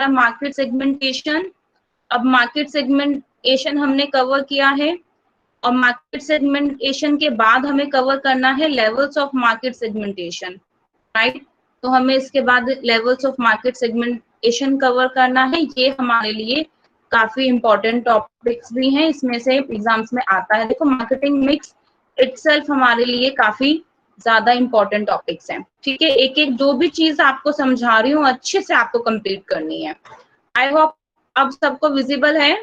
हमारा market segmentation. अब market segmentation हमने कवर किया है, और मार्केट सेगमेंटेशन के बाद हमें कवर करना है levels of market segmentation, right. तो हमें इसके बाद levels of market segmentation cover करना है। ये हमारे लिए काफी इंपॉर्टेंट टॉपिक्स भी हैं, इसमें से एग्जाम्स में आता है। देखो मार्केटिंग मिक्स इटसेल्फ हमारे लिए काफी ज्यादा इंपॉर्टेंट टॉपिक्स हैं, ठीक है। एक एक जो भी चीज आपको समझा रही हूँ अच्छे से आपको कंप्लीट करनी है। आई होप अब सबको विजिबल है,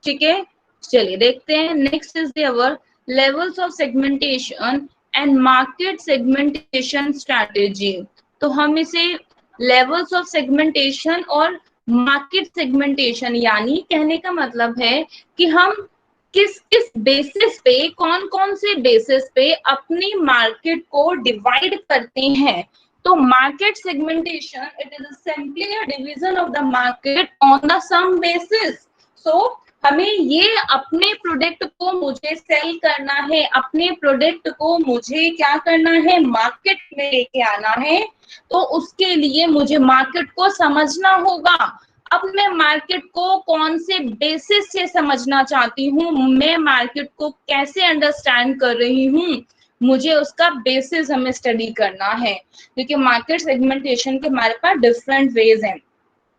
ठीक है। चलिए देखते हैं। Next is there levels of segmentation and market segmentation strategy. तो हम इसे लेवल्स ऑफ सेगमेंटेशन और मार्केट सेगमेंटेशन, यानी कहने का मतलब है कि हम किस किस बेसिस पे, कौन कौन से बेसिस पे अपनी मार्केट को डिवाइड करते हैं। तो market segmentation it is simply a division of the market on the some basis. So हमें ये अपने प्रोडक्ट को मुझे सेल करना है, अपने प्रोडक्ट को मुझे क्या करना है, मार्केट में लेके आना है। तो उसके लिए मुझे मार्केट को समझना होगा। अब मैं मार्केट को कौन से बेसिस से समझना चाहती हूँ, मैं मार्केट को कैसे अंडरस्टैंड कर रही हूँ, मुझे उसका बेसिस हमें स्टडी करना है। क्योंकि मार्केट सेगमेंटेशन के हमारे पास डिफरेंट वेज हैं।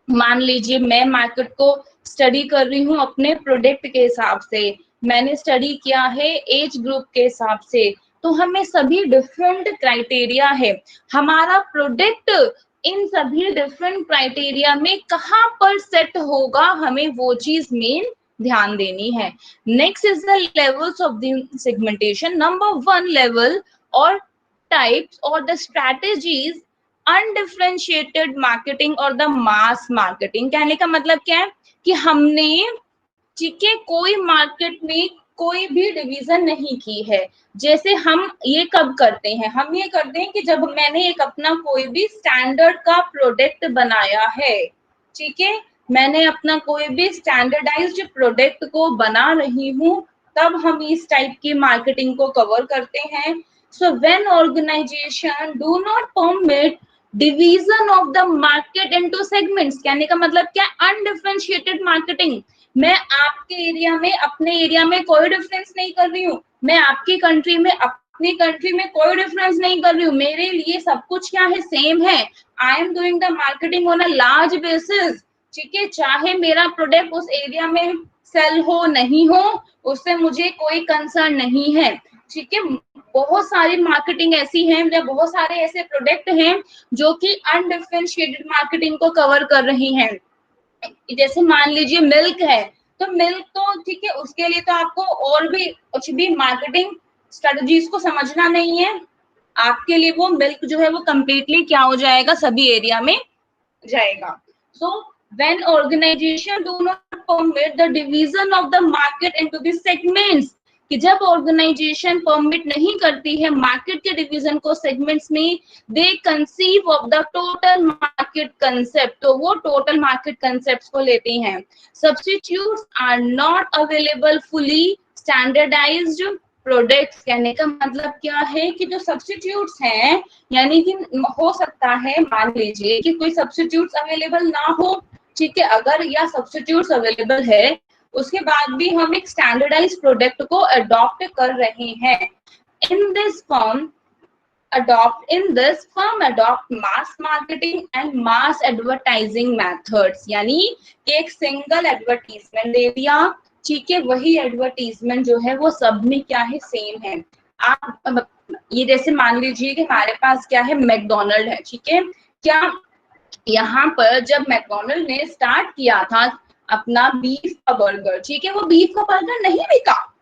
मान लीजिए मैं मार्केट को स्टडी कर रही हूँ अपने प्रोडक्ट के हिसाब से, मैंने स्टडी किया है एज ग्रुप के हिसाब से, तो हमें सभी डिफरेंट क्राइटेरिया है। हमारा प्रोडक्ट इन सभी डिफरेंट क्राइटेरिया में कहाँ पर सेट होगा, हमें वो चीज मेन ध्यान देनी है। Next is the levels of the segmentation. Number 1 level और टाइप्स और द स्ट्रैटेजीज अनडिफरेंशिएटेड मार्केटिंग और द मास मार्केटिंग। कहने का मतलब क्या है कि हमने, ठीक है, कोई मार्केट में कोई भी डिवीजन नहीं की है। जैसे हम ये कब करते हैं, हम ये करते हैं कि जब मैंने एक अपना कोई भी स्टैंडर्ड का प्रोडक्ट बनाया है, ठीक है, मैंने अपना कोई भी स्टैंडर्डाइज्ड प्रोडक्ट को बना रही हूँ, तब हम इस टाइप की मार्केटिंग को कवर करते हैं। So when organization do not permit division of the market into segments, कहने का मतलब क्या, अनडिफरेंशिएटेड मार्केटिंग। मैं आपके एरिया में, अपने एरिया में कोई डिफरेंस नहीं कर रही हूँ, मैं आपकी कंट्री में, अपनी कंट्री में कोई डिफरेंस नहीं कर रही हूँ, मेरे लिए सब कुछ क्या है, सेम है। I am doing the marketing on a large basis, ठीक है। चाहे मेरा प्रोडक्ट उस एरिया में सेल हो नहीं हो, उससे मुझे कोई कंसर्न नहीं है, ठीक है। बहुत सारी मार्केटिंग ऐसी हैं या बहुत सारे ऐसे प्रोडक्ट हैं जो कि अनडिफरेंशिएटेड मार्केटिंग को कवर कर रही हैं। जैसे मान लीजिए मिल्क है, तो मिल्क तो ठीक है, उसके लिए तो आपको और भी कुछ भी मार्केटिंग स्ट्रेटजीज को समझना नहीं है, आपके लिए वो मिल्क जो है वो कंप्लीटली क्या हो जाएगा, सभी एरिया में जाएगा। So when organization do not permit the division of the market into the segments, कि जब ऑर्गेनाइजेशन परमिट नहीं करती है मार्केट के डिवीजन को सेगमेंट्स में, they conceive of the total market concept, तो वो टोटल मार्केट कंसेप्ट को लेते हैं। Substitutes are not available fully standardized products, कहने का मतलब क्या है कि जो सब्स्टिट्यूट्स हैं, यानी कि हो सकता है मान लीजिए कि कोई सब्स्टिट्यूट्स अवेलेबल ना हो, ठीक है, अगर या सब्स्टिट्यूट्स अवेलेबल है उसके बाद भी हम एक स्टैंडर्डाइज्ड प्रोडक्ट को अडॉप्ट कर रहे हैं। In this form adopt mass marketing and mass advertising methods, यानी कि एक सिंगल एडवर्टीजमेंट दे दिया, ठीक है, वही एडवर्टीजमेंट जो है वो सब में क्या है, सेम है। आप ये जैसे मान लीजिए कि हमारे पास क्या है, मैकडोनल्ड है, ठीक है, क्या यहाँ पर जब मैकडोनल्ड ने स्टार्ट किया था अपना बीफ का बर्गर, ठीक है, वो बीफ का बर्गर नहीं बिका।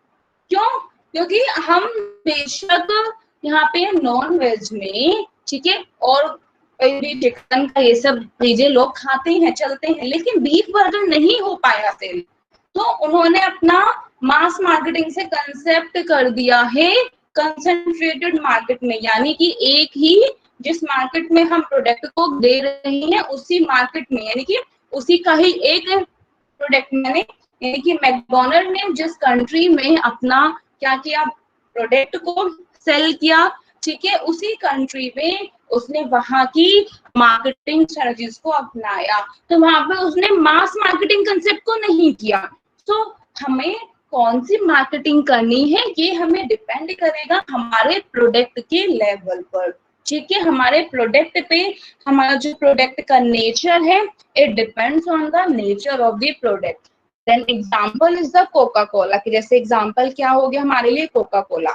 क्यों? क्योंकि हम बेशक यहाँ पे नॉन वेज में, ठीक है, और चिकन का ये सब चीजें लोग खाते हैं, चलते हैं, लेकिन बीफ बर्गर नहीं हो पाया सेल। तो उन्होंने अपना मास मार्केटिंग से कंसेप्ट कर दिया है कंसंट्रेटेड मार्केट में, यानी कि एक ही जिस मार्केट में हम प्रोडक्ट को दे रहे हैं उसी मार्केट में, यानी कि उसी का ही एक प्रोडक्ट मैंने, यानी कि मैकडोनल्ड ने जिस कंट्री में अपना क्या किया, प्रोडक्ट को सेल किया, ठीक है, उसी कंट्री में उसने वहां की मार्केटिंग स्ट्रेटजीज को अपनाया, तो वहां पे उसने मास मार्केटिंग कंसेप्ट को नहीं किया। तो हमें कौन सी मार्केटिंग करनी है ये हमें डिपेंड करेगा हमारे प्रोडक्ट के लेवल पर, ठीक है, हमारे प्रोडक्ट पे, हमारा जो प्रोडक्ट का नेचर है, it depends on the nature of the product. Then example is the Coca Cola, कि जैसे एग्जांपल क्या हो गया हमारे लिए, कोका कोला,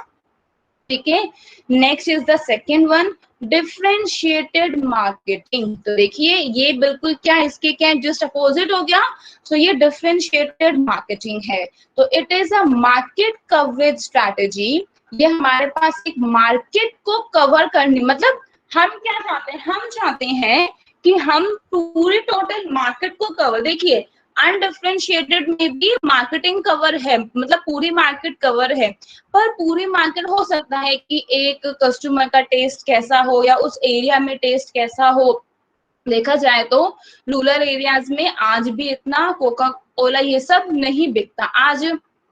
ठीक है। Next is the second one, differentiated marketing. तो देखिए ये बिल्कुल क्या इसके क्या जस्ट अपोजिट हो गया। सो ये डिफरेंशिएटेड मार्केटिंग है। तो it is a market coverage strategy. ये हमारे पास एक मार्केट को कवर करनी, मतलब हम क्या चाहते हैं, हम चाहते हैं कि हम पूरी टोटल मार्केट को कवर, देखिए अनडिफरेंशिएटेड में भी मार्केटिंग कवर है, मतलब पूरी मार्केट कवर है, पर पूरी मार्केट हो सकता है कि एक कस्टमर का टेस्ट कैसा हो या उस एरिया में टेस्ट कैसा हो। देखा जाए तो रूरल एरियाज में आज भी इतना कोका कोला ये सब नहीं बिकता। आज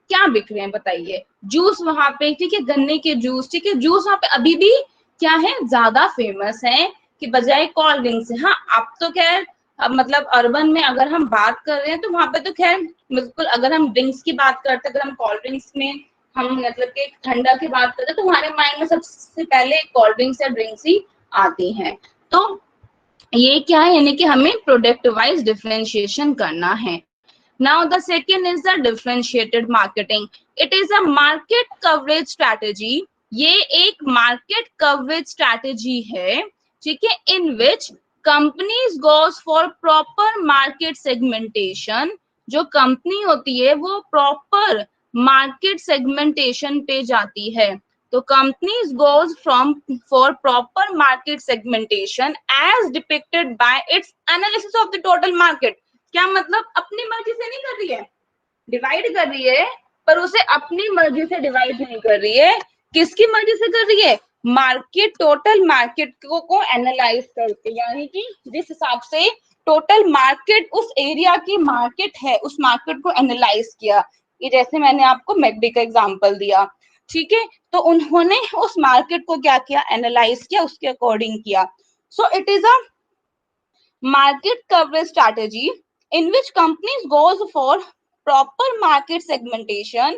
क्या बिक रहे हैं बताइए, जूस वहां पे, ठीक है, गन्ने के जूस, ठीक है, जूस वहां पे अभी भी क्या है, ज्यादा फेमस है कि बजाय कोल्ड ड्रिंक से। हाँ अब तो खैर, अब मतलब अर्बन में अगर हम बात कर रहे हैं तो वहां पे तो खैर बिल्कुल, अगर हम ड्रिंक्स की बात करते हैं, अगर हम कोल्ड ड्रिंक्स में हम मतलब कि ठंडा की बात करते हैं तो हमारे माइंड में सबसे पहले कोल्ड ड्रिंक्स या ड्रिंक्स ही आती हैं। तो ये क्या है, यानी कि हमें प्रोडक्ट वाइज डिफरेंशिएशन करना है। Now the second is the differentiated marketing. It is a market coverage strategy. ये एक मार्केट कवरेज स्ट्रैटेजी है, ठीक है, in which companies goes for proper market segmentation. जो कंपनी होती है वो प्रॉपर मार्केट सेगमेंटेशन पे जाती है। तो companies goes from for proper market segmentation as depicted by its analysis of the total market। क्या मतलब अपनी मर्जी से नहीं कर रही है, डिवाइड कर रही है, पर उसे अपनी मर्जी से डिवाइड नहीं कर रही है, किसकी मर्जी से कर रही है, मार्केट, टोटल मार्केट को एनालाइज करके, यानी कि जिस हिसाब से टोटल मार्केट उस एरिया की मार्केट है, उस मार्केट को एनालाइज किया। ये जैसे मैंने आपको मैकडी का एग्जांपल दिया, ठीक है, तो उन्होंने उस मार्केट को क्या किया, एनालाइज किया, उसके अकॉर्डिंग किया। So it is a market coverage strategy in which companies goes for proper market segmentation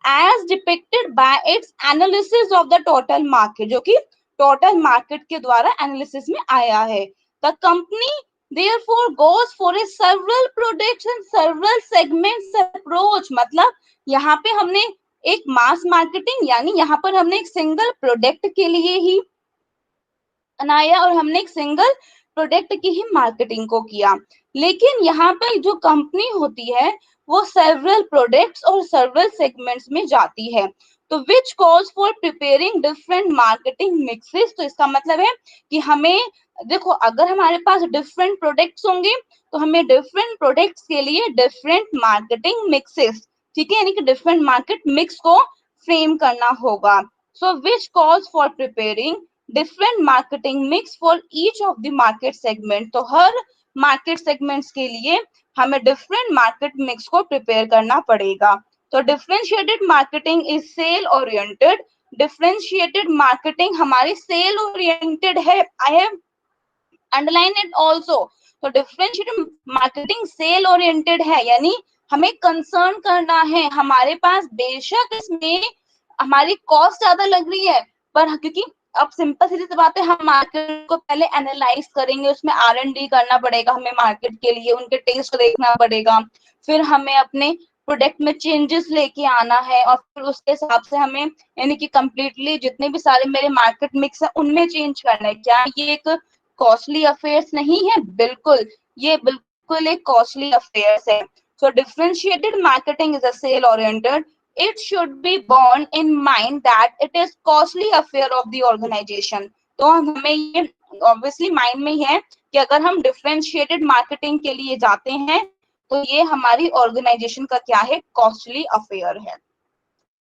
as depicted by its analysis of the total market, जो कि total market के द्वारा analysis में आया है। The company therefore goes for a several products and several segments approach। मतलब यहाँ पे हमने एक मास मार्केटिंग, यानी यहाँ पर हमने एक सिंगल प्रोडक्ट के लिए ही बनाया और हमने एक सिंगल प्रोडक्ट की ही मार्केटिंग को किया। लेकिन यहाँ पर जो कंपनी होती है वो सेवरल प्रोडक्ट्स और सेवरल सेगमेंट्स में जाती है। तो विच cause for preparing different marketing mixes. तो इसका मतलब है कि हमें, देखो अगर हमारे पास डिफरेंट प्रोडक्ट्स होंगे तो हमें डिफरेंट प्रोडक्ट्स के लिए डिफरेंट मार्केटिंग मिक्सेस, ठीक है, यानी कि डिफरेंट मार्केट मिक्स को फ्रेम करना होगा। So which cause for preparing different marketing mix for each of the market segment. तो हर मार्केट सेगमेंट्स के लिए हमें डिफरेंट मार्केट मिक्स को प्रिपेयर करना पड़ेगा। तो differentiated marketing is sale oriented. Differentiated marketing हमारी सेल ओरिएंटेड है। I have underline it also. तो डिफरेंशिएटेड मार्केटिंग सेल ओरिएंटेड है, यानी हमें कंसर्न करना है, हमारे पास बेशक इसमें हमारी कॉस्ट ज्यादा लग रही है, पर क्योंकि अब सिंपल सीधी सी बात है, हम मार्केट को पहले एनालाइज करेंगे, उसमें R&D करना पड़ेगा हमें मार्केट के लिए, उनके टेस्ट देखना पड़ेगा, फिर हमें अपने प्रोडक्ट में चेंजेस लेके आना है और फिर उसके हिसाब से हमें, यानी कि कंप्लीटली जितने भी सारे मेरे मार्केट मिक्स है उनमें चेंज करना है। क्या ये एक कॉस्टली अफेयर्स नहीं है? बिल्कुल, ये बिल्कुल एक कॉस्टली अफेयर्स है। So differentiated marketing is a sale oriented. it should be borne in mind that it is costly affair of the organization। तो हमें ये obviously माइंड में है कि अगर हम डिफरेंशिएटेड मार्केटिंग के लिए जाते हैं तो ये हमारी ऑर्गेनाइजेशन का क्या है, कॉस्टली अफेयर है।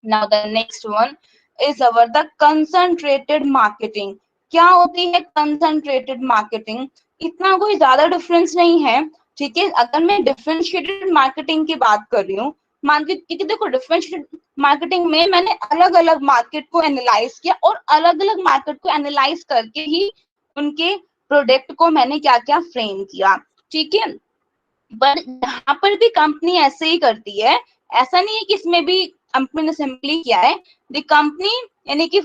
Now the next one is our the concentrated marketing. क्या होती है कंसंट्रेटेड मार्केटिंग? इतना कोई ज्यादा डिफरेंस नहीं है, ठीक है। अगर मैं डिफरेंशिएटेड मार्केटिंग की बात कर रही हूँ, मान के, क्योंकि देखो डिफरेंशिएटेड मार्केटिंग में मैंने अलग अलग मार्केट को एनालाइज किया और अलग अलग मार्केट को एनालाइज करके ही उनके प्रोडक्ट को मैंने क्या क्या फ्रेम किया, ठीक है। पर यहाँ पर भी कंपनी ऐसे ही करती है, ऐसा नहीं है कि इसमें भी कंपनी ने सिंपली किया है। द कंपनी यानी कि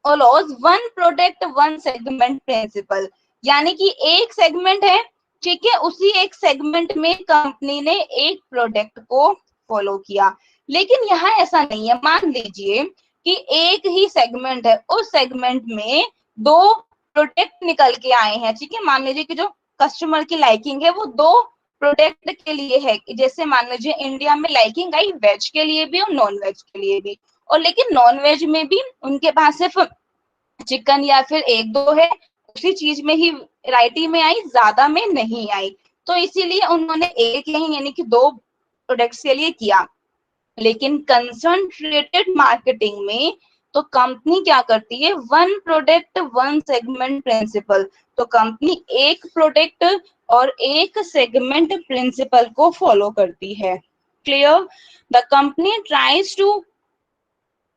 follows one product one segment principle, यानी कि एक सेगमेंट है, ठीक है, उसी एक सेगमेंट में कंपनी ने एक प्रोडक्ट को फॉलो किया। लेकिन यहाँ ऐसा नहीं है, मान लीजिए कि एक ही सेगमेंट है, उस सेगमेंट में दो प्रोडक्ट निकल के आए हैं, ठीक है। मान लीजिए कि जो कस्टमर की लाइकिंग है वो दो प्रोडक्ट के लिए है, जैसे मान लीजिए इंडिया में लाइकिंग आई वेज के लिए भी और नॉन वेज के लिए भी, और लेकिन नॉन वेज में भी उनके पास सिर्फ चिकन या फिर एक दो है, उसी चीज में ही वैरायटी में आई, ज्यादा में नहीं आई, तो इसीलिए उन्होंने एक ही यानी कि दो प्रोडक्ट्स के लिए किया। लेकिन कंसंट्रेटेड मार्केटिंग में तो कंपनी क्या करती है, one product one segment principle, तो कंपनी एक प्रोडक्ट और एक सेगमेंट प्रिंसिपल को फॉलो करती है। Clear? The company tries to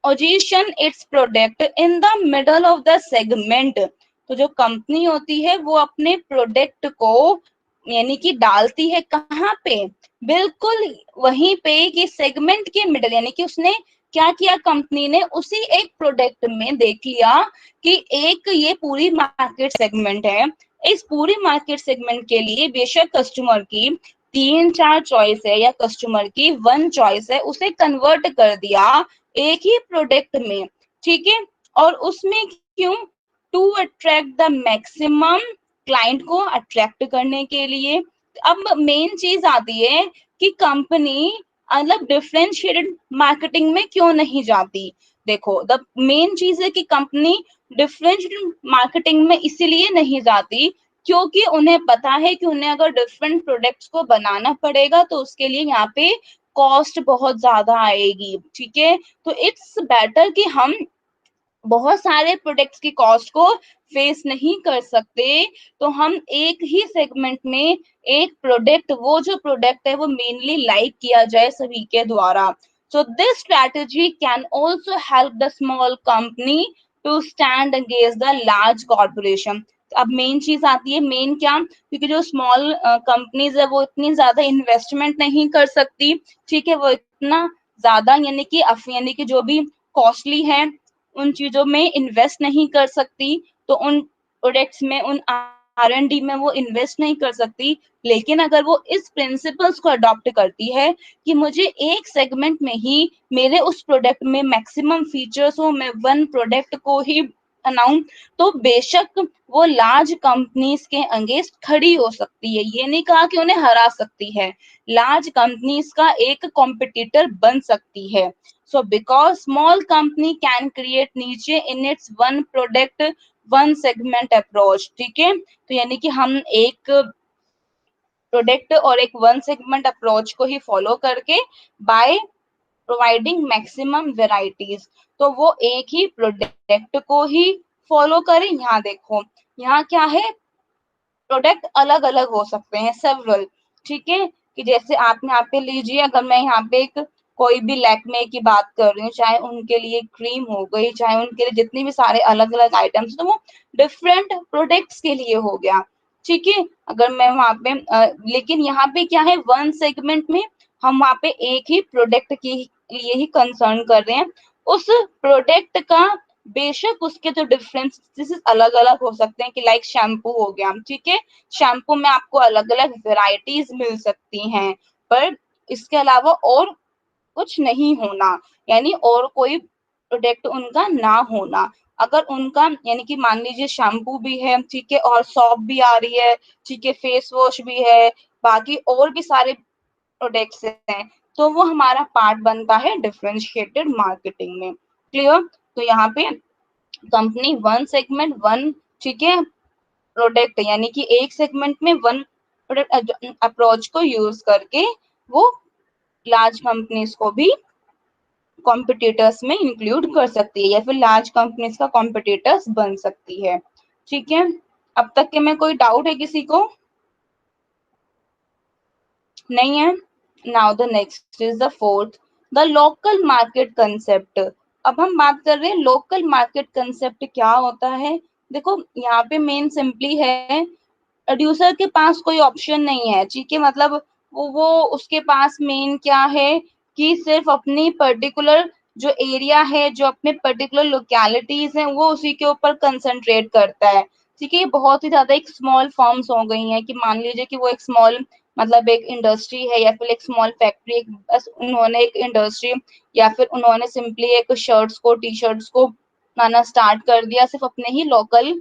position its product in the middle of the segment, तो जो कंपनी होती है वो अपने प्रोडक्ट को यानी कि डालती है कहाँ पे, बिल्कुल वहीं पे कि सेगमेंट के मिडल, यानी कि उसने क्या किया, कंपनी ने उसी एक प्रोडक्ट में देख लिया कि एक ये पूरी मार्केट सेगमेंट है, इस पूरी मार्केट सेगमेंट के लिए बेशक कस्टमर की तीन चार चॉइस है या कस्टमर की वन चॉइस है, उसे कन्वर्ट कर दिया एक ही प्रोडक्ट में, ठीक है। और उसमें क्यों, to attract the maximum, client को अट्रैक्ट करने के लिए। अब मेन चीज आती है कि कंपनी मतलब डिफरेंशिएटेड मार्केटिंग में क्यों नहीं जाती। देखो द मेन चीज है कि कंपनी डिफरेंशिएटेड मार्केटिंग में इसीलिए नहीं जाती क्योंकि उन्हें पता है कि उन्हें अगर डिफरेंट प्रोडक्ट्स को बनाना पड़ेगा तो उसके लिए यहाँ पे कॉस्ट बहुत ज्यादा आएगी, ठीक है। तो इट्स बेटर कि हम बहुत सारे प्रोडक्ट्स की कॉस्ट को फेस नहीं कर सकते, तो हम एक ही सेगमेंट में एक प्रोडक्ट, वो जो प्रोडक्ट है वो मेनली लाइक किया जाए सभी के द्वारा। So this strategy can also help the small company to stand against the large corporation. अब मेन चीज आती है, मेन क्या, क्योंकि जो स्मॉल कंपनीज है वो इतनी ज्यादा इन्वेस्टमेंट नहीं कर सकती, ठीक है, वो इतना ज्यादा यानी कि जो भी कॉस्टली है उन चीजों में इन्वेस्ट नहीं कर सकती, तो उन प्रोडक्ट्स में उन R&D में वो इन्वेस्ट नहीं कर सकती। लेकिन अगर वो इस प्रिंसिपल्स को अडॉप्ट करती है कि मुझे एक सेगमेंट में ही मेरे उस प्रोडक्ट में मैक्सिमम फीचर्स हो, मैं वन प्रोडक्ट को ही बनाऊं, तो बेशक वो लार्ज कंपनीज के अगेंस्ट खड़ी हो सकती है। ये नहीं कहा कि उन्हें हरा सकती है, लार्ज कंपनीज का एक कॉम्पिटिटर बन सकती है। So because small company can create niche in its one product one segment approach, ठीक है। तो यानी कि हम एक प्रोडक्ट और एक वन सेगमेंट अप्रोच को ही फॉलो करके बाय प्रोवाइडिंग मैक्सिमम वेराइटीज, तो वो एक ही प्रोडक्ट को ही फॉलो करें। यहाँ देखो, यहाँ क्या है, प्रोडक्ट अलग अलग हो सकते हैं सेवरल, ठीक है। कि जैसे आप यहाँ पे लीजिए, अगर मैं यहाँ पे एक कोई भी लैक्मे की बात कर रही हूँ, चाहे उनके लिए क्रीम हो गई, चाहे उनके लिए जितनी भी सारे अलग अलग आइटम्स, तो वो डिफरेंट प्रोडक्ट्स के लिए हो गया, ठीक है। अगर मैं वहां पे लेकिन यहाँ पे क्या है, वन सेगमेंट में हम वहां पे एक ही प्रोडक्ट के लिए ही कंसर्न कर रहे हैं, उस प्रोडक्ट का बेशक उसके जो डिफरेंसेस अलग अलग हो सकते हैं, कि लाइक शैम्पू हो गया, ठीक है, शैम्पू में आपको अलग अलग वेराइटीज मिल सकती हैं, पर इसके अलावा और कुछ नहीं होना, यानी और कोई प्रोडक्ट उनका ना होना। अगर उनका यानी कि मान लीजिए शैम्पू भी है, ठीक है, और सॉप भी आ रही है, ठीक है, फेस वॉश भी है, बाकी और भी सारे प्रोडक्ट्स हैं, तो वो हमारा पार्ट बनता है डिफरेंशिएटेड मार्केटिंग में। क्लियर? तो यहाँ पे कंपनी वन सेगमेंट वन, ठीक है, प्रोडक्ट यानी कि एक सेगमेंट में वन प्रोडक्ट अप्रोच को यूज करके वो लार्ज कंपनीज को भी कॉम्पिटिटर्स में इंक्लूड कर सकती है या फिर लार्ज कंपनीज का कॉम्पिटिटर्स बन सकती है, ठीक है। अब तक के में कोई डाउट है किसी को? नहीं है? Now the next is the fourth, the local market concept. अब हम बात कर रहे हैं लोकल मार्केट कंसेप्ट क्या होता है। देखो यहाँ पे मेन सिंपली है, प्रोड्यूसर के पास कोई ऑप्शन नहीं है, ठीक है, मतलब वो उसके पास मेन क्या है कि सिर्फ अपनी पर्टिकुलर जो एरिया है, जो अपने पर्टिकुलर लोकेलिटीज हैं, वो उसी के ऊपर कंसंट्रेट करता है, ठीक है। ये बहुत ही ज्यादा एक स्मॉल फॉर्म्स हो गई हैं कि मान लीजिए कि वो एक स्मॉल मतलब एक इंडस्ट्री है या फिर एक स्मॉल फैक्ट्री, बस उन्होंने एक इंडस्ट्री या फिर उन्होंने सिंपली एक शर्ट्स को टी शर्ट्स को बनाना स्टार्ट कर दिया सिर्फ अपने ही लोकल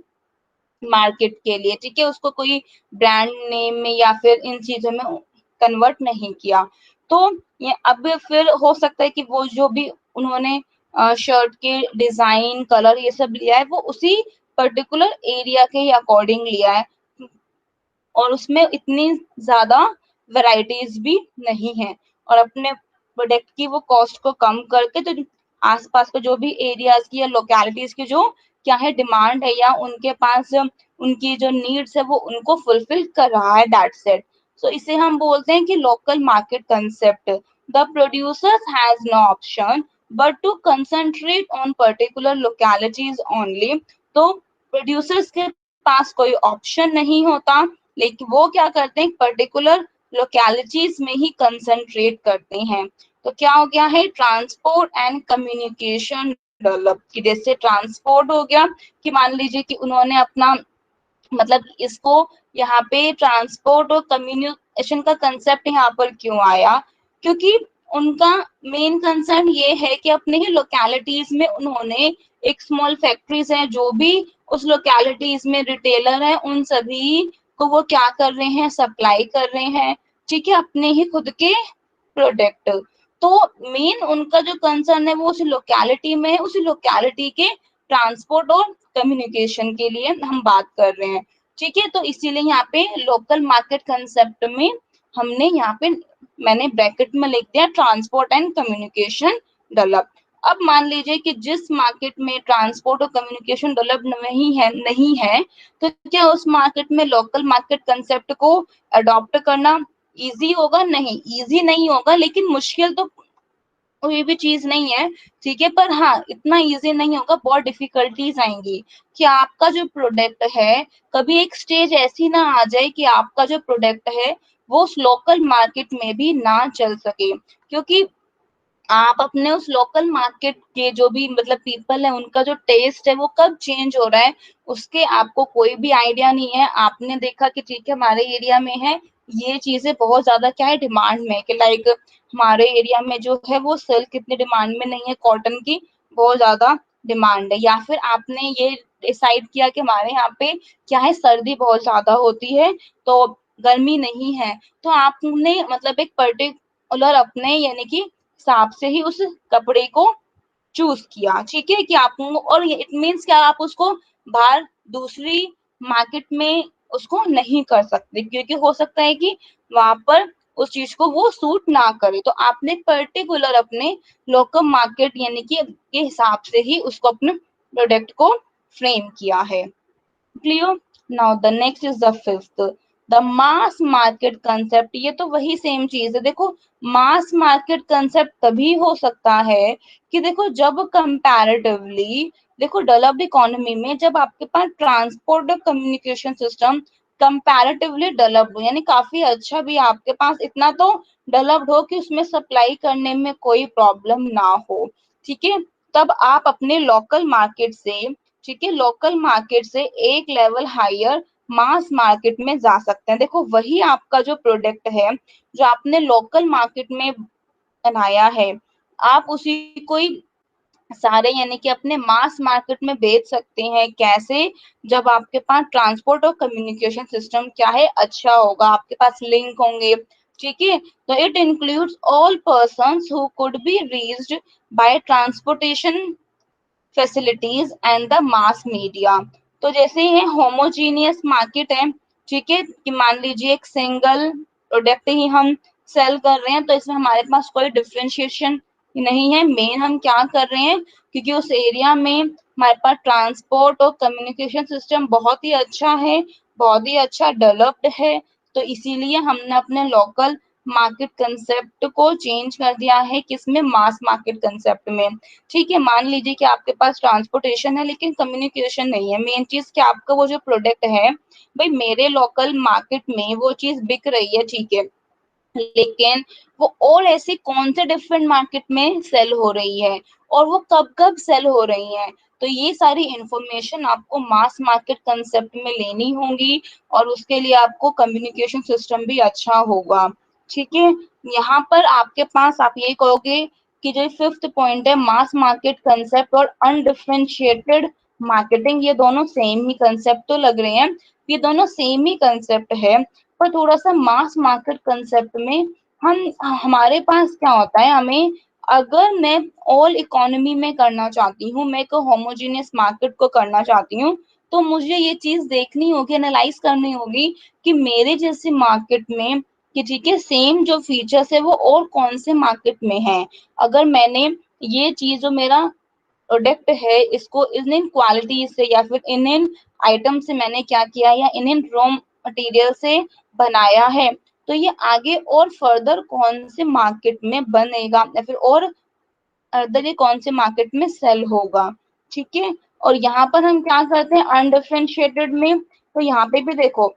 मार्केट के लिए, ठीक है, उसको कोई ब्रांड नेम में या फिर इन चीजों में कन्वर्ट नहीं किया। तो ये अब फिर हो सकता है कि वो जो भी उन्होंने शर्ट के डिजाइन कलर ये सब लिया है वो उसी पर्टिकुलर एरिया के ही अकॉर्डिंग लिया है, और उसमें इतनी ज्यादा वैरायटीज भी नहीं है, और अपने प्रोडक्ट की वो कॉस्ट को कम करके तो आसपास के जो भी एरियाज की या लोकेलिटीज की जो क्या है डिमांड है या उनके पास उनकी जो नीड्स है वो उनको फुलफिल कर रहा है, दैट्स इट। सो इसे हम बोलते हैं कि local market concept. The producers has no option but to concentrate on particular localities only. तो प्रोड्यूसर्स के पास कोई ऑप्शन नहीं होता, लेकिन वो क्या करते हैं पर्टिकुलर लोकेलिटीज में ही कंसंट्रेट करते हैं। तो क्या हो गया है, ट्रांसपोर्ट एंड कम्युनिकेशन डेवलप, कि जैसे ट्रांसपोर्ट हो गया कि मान लीजिए कि उन्होंने अपना मतलब इसको यहाँ पे ट्रांसपोर्ट और कम्युनिकेशन का कंसेप्ट यहाँ पर क्यों आया, क्योंकि उनका मेन कंसर्न ये है कि अपने ही लोकेलिटीज में उन्होंने एक स्मॉल फैक्ट्रीज हैं जो भी उस लोकेलिटीज में रिटेलर है उन सभी को वो क्या कर रहे हैं, सप्लाई कर रहे हैं, ठीक है, अपने ही खुद के प्रोडक्ट। तो मेन उनका जो कंसर्न है वो उस लोकेलिटी में है, उस लोकेलिटी के ट्रांसपोर्ट और कम्युनिकेशन के लिए हम बात कर रहे हैं, ठीक है। तो इसीलिए यहाँ पे लोकल मार्केट कंसेप्ट में हमने यहाँ पे मैंने ब्रैकेट में लिख दिया ट्रांसपोर्ट एंड कम्युनिकेशन डेवलप। अब मान लीजिए कि जिस मार्केट में ट्रांसपोर्ट और कम्युनिकेशन डेवलप नहीं है तो क्या उस मार्केट में लोकल मार्केट कंसेप्ट को अडॉप्ट करना इजी होगा? नहीं, इजी नहीं होगा, लेकिन मुश्किल तो कोई भी चीज नहीं है, ठीक है, पर हाँ इतना इजी नहीं होगा, बहुत डिफिकल्टीज आएंगी कि आपका जो प्रोडक्ट है कभी एक स्टेज ऐसी ना आ जाए कि आपका जो प्रोडक्ट है वो उस लोकल मार्केट में भी ना चल सके, क्योंकि आप अपने उस लोकल मार्केट के जो भी मतलब पीपल है उनका जो टेस्ट है वो कब चेंज हो रहा है उसके आपको कोई भी आइडिया नहीं है। आपने देखा कि ठीक है हमारे एरिया में है ये चीजें बहुत ज्यादा क्या है डिमांड में, कि लाइक हमारे एरिया में जो है वो सिल्क कितनी डिमांड में नहीं है, कॉटन की बहुत ज्यादा डिमांड है, या फिर आपने ये डिसाइड किया कि हमारे यहाँ पे क्या है सर्दी बहुत ज्यादा होती है तो गर्मी नहीं है, तो आपने मतलब एक पर्टिकुलर अपने यानी कि हिसाब से ही उस कपड़े को चूज किया, ठीक है, कि आप और इट मीन्स क्या आप उसको बाहर दूसरी मार्केट में उसको नहीं कर सकते, क्योंकि हो सकता है कि वहां पर उस चीज को वो सूट ना करे, तो आपने पर्टिकुलर अपने लोकल मार्केट यानी कि के हिसाब से ही उसको अपने प्रोडक्ट को फ्रेम किया है। Clear? Now the next is the fifth, the mass market concept. ये तो वही सेम चीज है, देखो मास मार्केट कंसेप्ट तभी हो सकता है कि देखो जब कंपैरेटिवली देखो डेवलप्ड इकोनॉमी में जब आपके पास ट्रांसपोर्ट और कम्युनिकेशन सिस्टम कंपैरेटिवली डेवलप्ड हो, यानी काफी अच्छा भी आपके पास इतना तो डेवलप्ड हो कि उसमें सप्लाई करने में कोई प्रॉब्लम ना हो, ठीक है, तब आप अपने लोकल मार्केट से, ठीक है, लोकल मार्केट से एक लेवल हायर मास मार्केट में जा सकते हैं। देखो वही आपका जो प्रोडक्ट है जो आपने लोकल मार्केट में बनाया है आप उसी को ही सारे यानी कि अपने मास मार्केट में बेच सकते हैं। कैसे? जब आपके पास ट्रांसपोर्ट और कम्युनिकेशन सिस्टम क्या है अच्छा होगा, आपके पास लिंक होंगे, ठीक है, तो it includes all persons who could be reached by transportation facilities and the mass media. तो जैसे ये होमोजीनियस मार्केट है, ठीक है, कि मान लीजिए एक सिंगल प्रोडक्ट ही हम सेल कर रहे हैं तो इसमें हमारे पास कोई डिफरेंशिएशन नहीं है, मेन हम क्या कर रहे हैं क्योंकि उस एरिया में हमारे पास ट्रांसपोर्ट और कम्युनिकेशन सिस्टम बहुत ही अच्छा है, बहुत ही अच्छा डेवलप्ड है, तो इसीलिए हमने अपने लोकल मार्केट कंसेप्ट को चेंज कर दिया है किसमें, मास मार्केट कंसेप्ट में। ठीक है, मान लीजिए कि आपके पास ट्रांसपोर्टेशन है लेकिन कम्युनिकेशन नहीं है। मेन चीज कि आपका वो जो प्रोडक्ट है भाई मेरे लोकल मार्केट में वो चीज बिक रही है, ठीक है, लेकिन वो और ऐसे कौन से डिफरेंट मार्केट में सेल हो रही है और वो कब कब सेल हो रही है, तो ये सारी इंफॉर्मेशन आपको मास मार्केट कंसेप्ट में लेनी होगी और उसके लिए आपको कम्युनिकेशन सिस्टम भी अच्छा होगा। ठीक है, यहाँ पर आपके पास आप ये कहोगे कि जो फिफ्थ पॉइंट है मास मार्केट कंसेप्ट और अनडिफरेंशिएटेड मार्केटिंग, ये दोनों सेम ही कंसेप्ट तो लग रहे हैं, ये दोनों सेम ही कंसेप्ट है, पर थोड़ा सा मास मार्केट कंसेप्ट में हम हमारे पास क्या होता है, हमें अगर मैं ऑल इकोनॉमी में करना चाहती हूँ, मैं को होमोजेनियस मार्केट को करना चाहती हूँ, तो मुझे ये चीज देखनी होगी, एनालाइज करनी होगी कि मेरे जैसे मार्केट में कि ठीक है सेम जो फीचर्स है वो और कौन से मार्केट में है। अगर मैंने ये चीज जो मेरा प्रोडक्ट है इसको इन क्वालिटी से या फिर इन आइटम से मैंने क्या किया या इन रॉ मटेरियल से बनाया है, तो ये आगे और फर्दर कौन से मार्केट में बनेगा या फिर और फर्दर ये कौन से मार्केट में सेल होगा। ठीक है, और यहाँ पर हम क्या करते हैं अनडिफरेंशिएटेड में, तो यहाँ पे भी देखो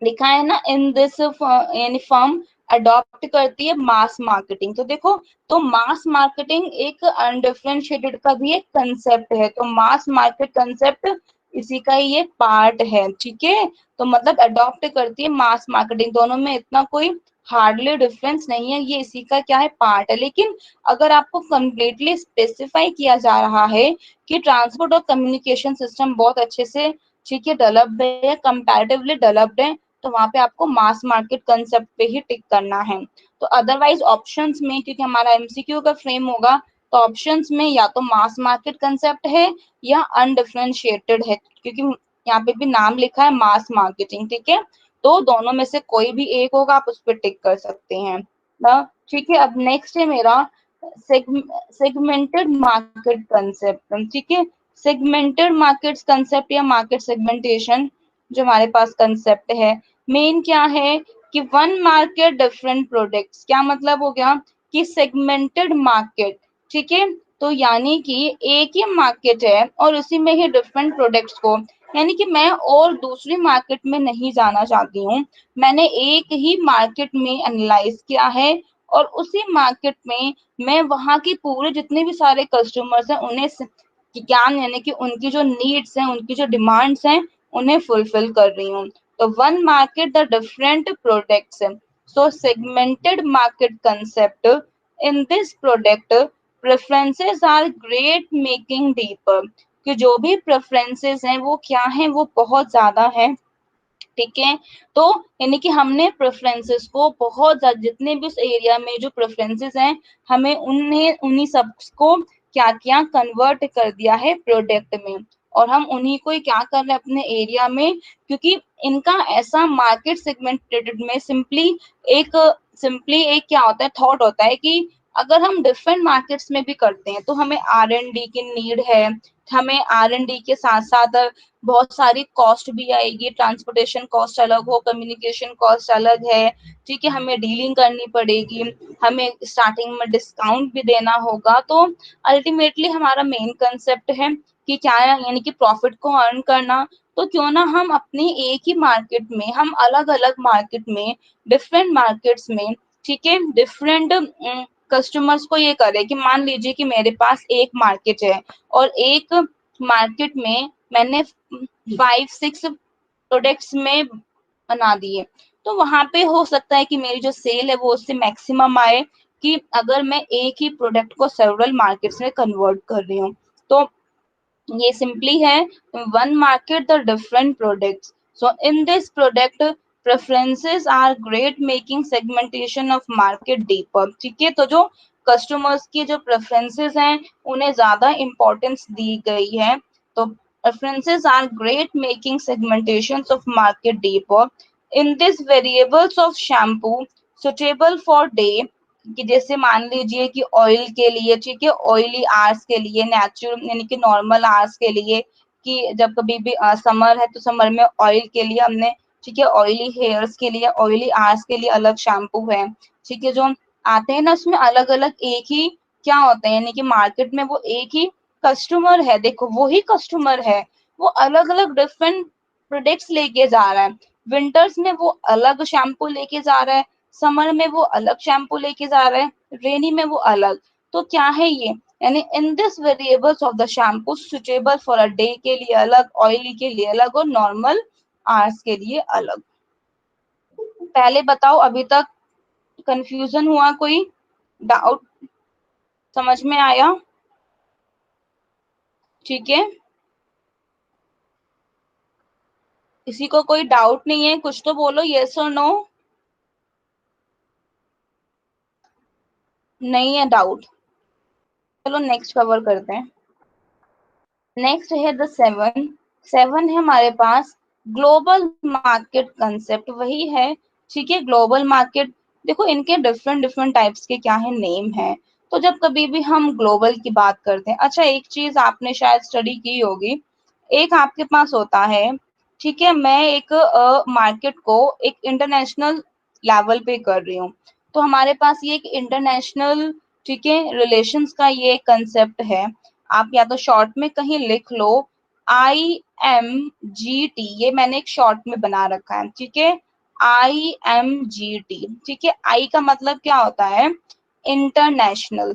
लिखा है ना इन दिस यानी फर्म अडॉप्ट करती है मास मार्केटिंग, तो देखो तो मास मार्केटिंग एक अनडिफरेंशिएटेड का भी एक कंसेप्ट है, तो मास मार्केट कंसेप्ट इसी का ही एक पार्ट है। ठीक है, तो मतलब अडॉप्ट करती है मास मार्केटिंग, दोनों में इतना कोई हार्डली डिफरेंस नहीं है, ये इसी का क्या है पार्ट है। लेकिन अगर आपको कंप्लीटली स्पेसिफाई किया जा रहा है कि ट्रांसपोर्ट और कम्युनिकेशन सिस्टम बहुत अच्छे से ठीक है डेवलप्ड है, कंपैरेटिवली डेवलप्ड है, तो वहां पे आपको मास मार्केट कंसेप्ट पे ही टिक करना है। तो अदरवाइज ऑप्शंस में क्योंकि हमारा एमसीक्यू का फ्रेम होगा, तो ऑप्शंस में या तो मास मार्केट कंसेप्ट है या अनडिफरेंशिएटेड है, क्योंकि यहाँ पे भी नाम लिखा है मास मार्केटिंग। ठीक है, तो दोनों में से कोई भी एक होगा, आप उस पर टिक कर सकते हैं ना। ठीक है, अब नेक्स्ट है मेरा सेगमेंटेड मार्केट कंसेप्ट। ठीक है, सेगमेंटेड मार्केट्स कंसेप्ट या मार्केट सेगमेंटेशन जो हमारे पास कंसेप्ट है, मेन क्या है कि वन मार्केट डिफरेंट प्रोडक्ट्स, क्या मतलब हो गया कि सेगमेंटेड मार्केट। ठीक है, तो यानी कि एक ही मार्केट है और उसी में ही डिफरेंट प्रोडक्ट्स को, यानी कि मैं और दूसरी मार्केट में नहीं जाना चाहती हूँ, मैंने एक ही मार्केट में एनालाइज किया है और उसी मार्केट में मैं वहां की पूरे जितने भी सारे कस्टमर्स हैं उन्हें ज्ञान यानी कि उनकी जो नीड्स हैं उनकी जो डिमांड्स हैं उन्हें फुलफिल कर रही हूँ। तो one market the different products, so segmented market concept in this product preferences are great making deeper, कि जो भी प्रेफरेंसेस हैं वो क्या हैं, वो बहुत ज्यादा है। ठीक है, तो यानी कि हमने प्रेफरेंसेस को बहुत ज्यादा जितने भी उस एरिया में जो प्रेफरेंसेस हैं हमें उन्हें उन्हीं सबको क्या किया कन्वर्ट कर दिया है प्रोडक्ट में, और हम उन्हीं को ही क्या कर रहे हैं अपने एरिया में, क्योंकि इनका ऐसा मार्केट सेगमेंटेड में सिंपली एक क्या होता है थॉट होता है कि अगर हम डिफरेंट मार्केट्स में भी करते हैं तो हमें R&D की नीड है, हमें R&D के साथ साथ बहुत सारी कॉस्ट भी आएगी, ट्रांसपोर्टेशन कॉस्ट अलग हो, कम्युनिकेशन कॉस्ट अलग है। ठीक है, हमें डीलिंग करनी पड़ेगी, हमें स्टार्टिंग में डिस्काउंट भी देना होगा, तो अल्टीमेटली हमारा मेन कंसेप्ट है कि क्या है यानी कि प्रॉफिट को अर्न करना। तो क्यों ना हम अपने एक ही मार्केट में हम अलग अलग मार्केट में डिफरेंट मार्केट्स में ठीक है डिफरेंट कस्टमर्स को ये करें कि मान लीजिए कि मेरे पास एक मार्केट है और एक मार्केट में मैंने 5-6 प्रोडक्ट्स में बना दिए, तो वहां पे हो सकता है कि मेरी जो सेल है वो उससे मैक्सिमम आए, कि अगर मैं एक ही प्रोडक्ट को सेवरल मार्केट्स में कन्वर्ट कर रही हूँ, तो ये सिंपली है one market the different products, so in this product preferences are great making segmentation of market deeper. ठीक है, तो जो कस्टमर्स की जो प्रेफरेंसेस हैं उन्हें ज्यादा इंपॉर्टेंस दी गई है, तो preferences are great making segmentation of market deeper in this variables of shampoo suitable for day, कि जैसे मान लीजिए कि ऑयल के लिए ठीक है ऑयली आवर्स के लिए, नेचुरल यानी कि नॉर्मल आवर्स के लिए, कि जब कभी भी समर है तो समर में ऑयल के लिए हमने ठीक है, ऑयली हेयर्स के लिए, ऑयली आर्स के लिए अलग शैम्पू है, ठीक है, जो आते हैं ना उसमें अलग अलग एक ही क्या होता है, यानी कि मार्केट में वो एक ही कस्टमर है, देखो वो ही कस्टमर है, वो अलग अलग डिफरेंट प्रोडक्ट्स लेके जा रहा है, विंटर्स में वो अलग शैम्पू लेके जा रहा है, समर में वो अलग शैम्पू लेके जा रहा है, रेनी में वो अलग। तो क्या है ये, यानी इन this variables of the shampoo suitable for a day के लिए अलग, ऑयली के लिए अलग और नॉर्मल आवर्स के लिए अलग। पहले बताओ अभी तक कंफ्यूजन हुआ, कोई डाउट समझ में आया? ठीक है, किसी को कोई डाउट नहीं है, कुछ तो बोलो, यस और नो। नहीं है डाउट, चलो नेक्स्ट कवर करते हैं। नेक्स्ट है द सेवन, सेवन है हमारे पास ग्लोबल मार्केट कंसेप्ट, वही है, ठीक है, ग्लोबल मार्केट। देखो इनके डिफरेंट डिफरेंट टाइप्स के क्या है नेम है, तो जब कभी भी हम ग्लोबल की बात करते हैं, अच्छा एक चीज आपने शायद स्टडी की होगी, एक आपके पास होता है, ठीक है, मैं एक मार्केट को एक इंटरनेशनल लेवल पे कर रही हूँ, तो हमारे पास ये एक इंटरनेशनल, ठीक है, रिलेशंस का ये कंसेप्ट है, आप या तो शॉर्ट में कहीं लिख लो, IMGT, ये मैंने एक शॉर्ट में बना रखा है, ठीक है, IMGT, ठीक है, आई का मतलब क्या होता है, इंटरनेशनल,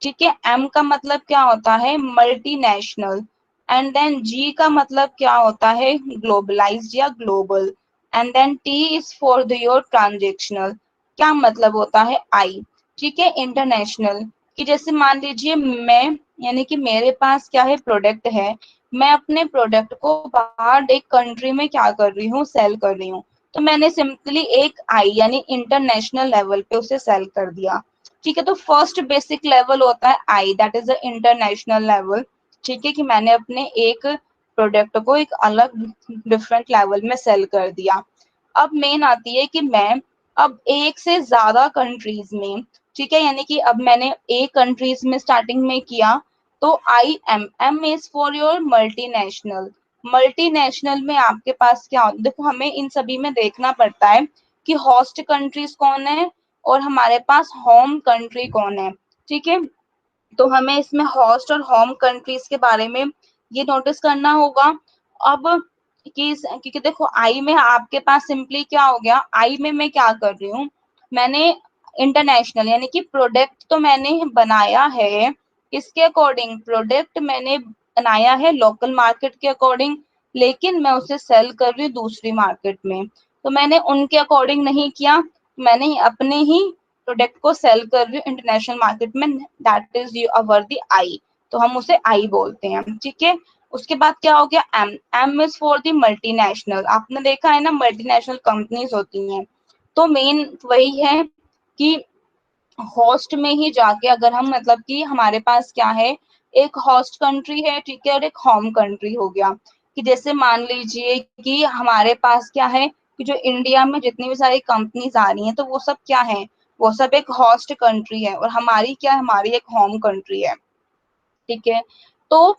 ठीक है, एम का मतलब क्या होता है, मल्टीनेशनल, एंड देन जी का मतलब क्या होता है, ग्लोबलाइज्ड या global, and then T is for the your transactional, क्या मतलब होता है आई, ठीक है, इंटरनेशनल, कि जैसे मान लीजिए मैं, यानी कि मेरे पास क्या है, प्रोडक्ट है, मैं अपने प्रोडक्ट को बाहर एक कंट्री में क्या कर रही हूँ, सेल कर रही हूँ, तो मैंने सिंपली एक आई यानी इंटरनेशनल लेवल पे उसे सेल कर दिया, ठीक है, तो फर्स्ट बेसिक लेवल होता है I, that is the international level, ठीक है, कि मैंने अपने एक प्रोडक्ट को एक अलग डिफरेंट लेवल में सेल कर दिया। अब मेन आती है कि मैं अब एक से ज्यादा कंट्रीज में, ठीक है, यानी कि अब मैंने एक कंट्रीज में स्टार्टिंग में किया, तो I M, M is for your multinational, multinational में आपके पास क्या होता है, देखो हमें इन सभी में देखना पड़ता है कि होस्ट कंट्रीज कौन है और हमारे पास होम कंट्री कौन है, ठीक है, तो हमें इसमें होस्ट और होम कंट्रीज के बारे में ये नोटिस करना होगा। अब क्योंकि देखो आई में आपके पास सिंपली क्या हो गया, आई में मैं क्या कर रही हूँ, मैंने इंटरनेशनल यानी कि प्रोडक्ट तो मैंने बनाया है, किसके अकॉर्डिंग, प्रोडक्ट मैंने बनाया है लोकल मार्केट के अकॉर्डिंग, लेकिन मैं उसे सेल कर रही हूँ दूसरी मार्केट में, तो मैंने उनके अकॉर्डिंग नहीं किया, मैंने अपने ही प्रोडक्ट को सेल कर रही हूँ इंटरनेशनल मार्केट में, दैट इज अवर द आई, तो हम उसे आई बोलते हैं, ठीक है। उसके बाद क्या हो गया, M, M is for the multinational, आपने देखा है ना मल्टीनेशनल कंपनीज होती हैं, तो मेन वही है कि होस्ट में ही जाके अगर हम मतलब कि हमारे पास क्या है, एक होस्ट कंट्री है, ठीक है, और एक होम कंट्री हो गया, कि जैसे मान लीजिए कि हमारे पास क्या है, कि जो इंडिया में जितनी भी सारी कंपनीज आ रही हैं तो वो सब क्या है, वो सब एक होस्ट कंट्री है, और हमारी क्या है, हमारी एक होम कंट्री है, ठीक है। तो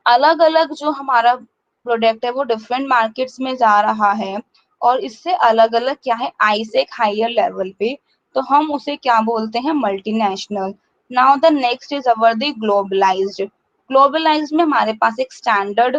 अलग अलग जो हमारा प्रोडक्ट है वो डिफरेंट मार्केट्स में जा रहा है, और इससे अलग अलग क्या है, आई से एक हायर लेवल पे, तो हम उसे क्या बोलते हैं, multinational. Now the next is our the globalised, globalised में हमारे पास एक स्टैंडर्ड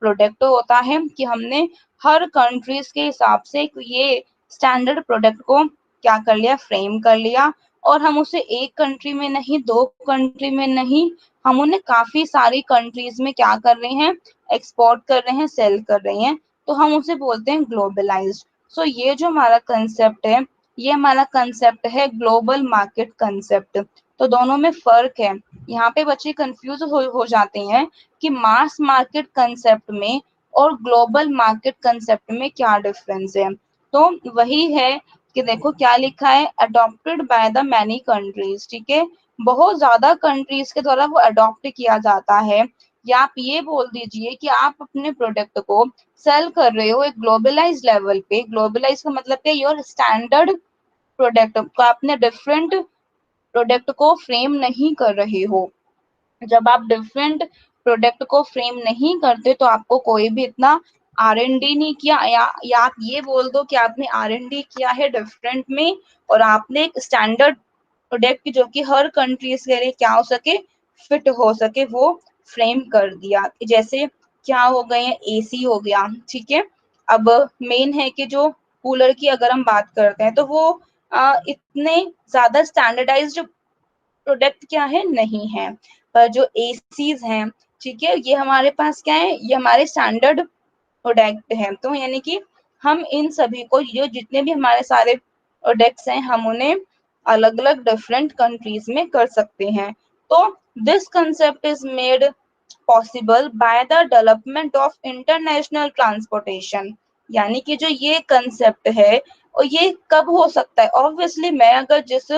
प्रोडक्ट होता है, कि हमने हर कंट्रीज के हिसाब से ये स्टैंडर्ड प्रोडक्ट को क्या कर लिया, फ्रेम कर लिया, और हम उसे एक कंट्री में नहीं, दो कंट्री में नहीं, हम उन्हें काफी सारी कंट्रीज में क्या कर रहे हैं, एक्सपोर्ट कर रहे हैं, सेल कर रहे हैं, तो हम उसे बोलते हैं ग्लोबलाइज्ड। सो ये जो हमारा कंसेप्ट है, ये हमारा कंसेप्ट है ग्लोबल मार्केट कंसेप्ट। तो दोनों में फर्क है, यहाँ पे बच्चे कंफ्यूज हो जाते हैं कि मास मार्केट कंसेप्ट में और ग्लोबल मार्केट कंसेप्ट में क्या डिफरेंस है, तो वही है कि देखो क्या लिखा है, adopted by the many countries, ठीक है, बहुत ज्यादा कंट्रीज के द्वारा वो अडॉप्ट किया जाता है, या आप ये बोल दीजिए कि आप अपने प्रोडक्ट को सेल कर रहे हो एक ग्लोबलाइज लेवल पे, ग्लोबलाइज का मतलब क्या, योर स्टैंडर्ड प्रोडक्ट को आपने डिफरेंट प्रोडक्ट को फ्रेम नहीं कर रहे हो, जब आप डिफरेंट प्रोडक्ट को फ्रेम नहीं करते तो आपको कोई भी इतना R&D नहीं किया, या आप ये बोल दो कि आपने R&D किया है डिफरेंट में, और आपने एक स्टैंडर्ड प्रोडक्ट जो कि हर कंट्रीज के लिए क्या हो सके, फिट हो सके, वो फ्रेम कर दिया। जैसे क्या हो गए हैं, एसी हो गया, ठीक है। अब मेन है कि जो कूलर की अगर हम बात करते हैं तो वो इतने ज्यादा स्टैंडर्डाइज्ड प्रोडक्ट क्या है, नहीं है। पर जो एसीज हैं, ठीक है, ये हमारे पास क्या है, ये हमारे स्टैंडर्ड प्रोडक्ट हैं। तो यानी कि हम इन सभी को, जो जितने भी हमारे सारे प्रोडक्ट्स हैं, हम उन्हें अलग अलग डिफरेंट कंट्रीज में कर सकते हैं। तो this concept is made possible by the development of international transportation. यानी कि जो ये कंसेप्ट है, और ये कब हो सकता है, ऑब्वियसली मैं अगर जिस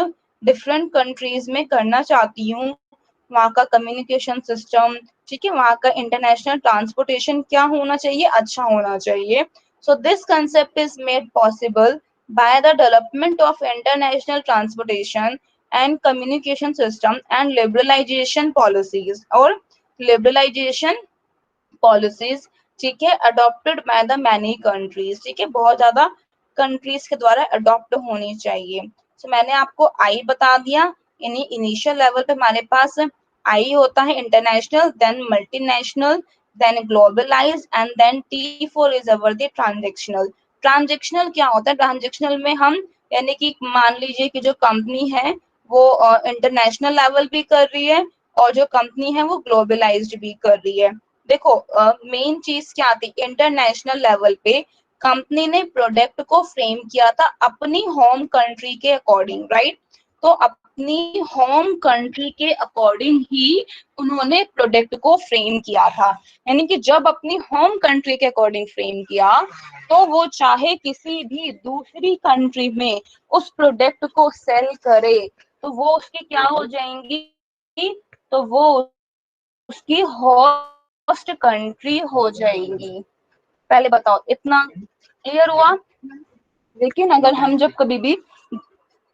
डिफरेंट कंट्रीज में करना चाहती हूँ, वहाँ का कम्युनिकेशन सिस्टम, ठीक है, वहाँ का इंटरनेशनल ट्रांसपोर्टेशन क्या होना चाहिए, अच्छा होना चाहिए। So this concept is made possible by the development of international transportation and communication system and liberalization policies, और लिबरलाइजेशन पॉलिसीज, ठीक है, adopted by the many countries, ठीक है, बहुत ज्यादा कंट्रीज के द्वारा अडॉप्ट होनी चाहिए। तो मैंने आपको आई बता दिया। इन्हीं इनिशियल लेवल पे हमारे पास आई होता है international, then multinational, then globalize, and then T for is our the transactional. Transactional क्या होता है, ट्रांजेक्शनल में हम, यानी कि मान लीजिए कि जो कंपनी है वो इंटरनेशनल लेवल भी कर रही है, और जो कंपनी है वो ग्लोबलाइज्ड भी कर रही है। देखो मेन चीज क्या थी, इंटरनेशनल लेवल पे कंपनी ने प्रोडक्ट को फ्रेम किया था अपनी होम कंट्री के अकॉर्डिंग, राइट। तो अपनी होम कंट्री के अकॉर्डिंग ही उन्होंने प्रोडक्ट को फ्रेम किया था। यानी कि जब अपनी होम कंट्री के अकॉर्डिंग फ्रेम किया, तो वो चाहे किसी भी दूसरी कंट्री में उस प्रोडक्ट को सेल करे, तो वो उसकी क्या हो जाएंगी, तो वो उसकी होस्ट कंट्री हो जाएंगी। पहले बताओ, इतना क्लियर हुआ। लेकिन अगर हम जब कभी भी